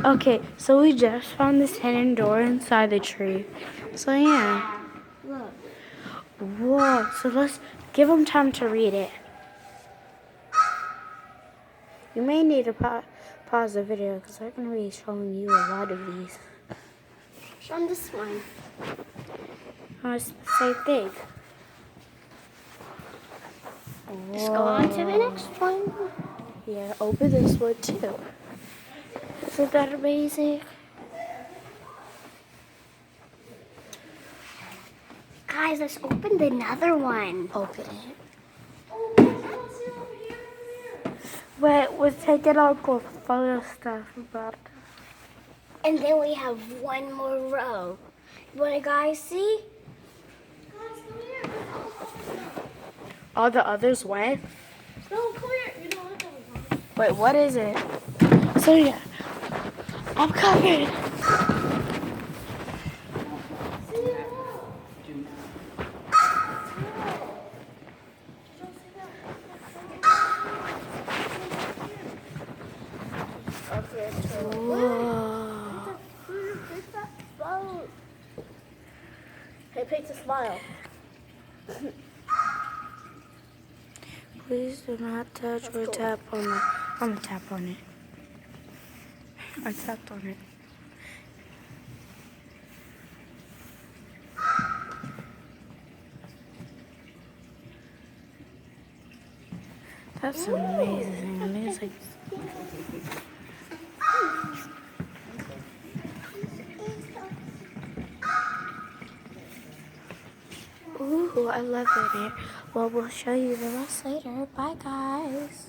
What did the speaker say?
Okay, so we just found this hidden door inside the tree. So yeah. Look. Whoa, so let's give them time to read it. You may need to pause the video because I'm going to be showing you a lot of these. Show them this one. Oh, it's the same thing. Let's go on to the next one. Yeah, open this one too. Isn't that amazing? Guys, let's open another one. Open it. Wait, we're taking our portfolio stuff about. And then we have one more row. You want to guys see? Guys, come here. All the others went? No, come here. You don't want to. Wait, what is it? So yeah, I'm coming. Whoa. Hey, Pizza, smile. Please do not touch or tap on it. I'm gonna tap on it. I tapped on it. That's amazing. Amazing. Ooh, I love it here. Well, we'll show you the rest later. Bye, guys.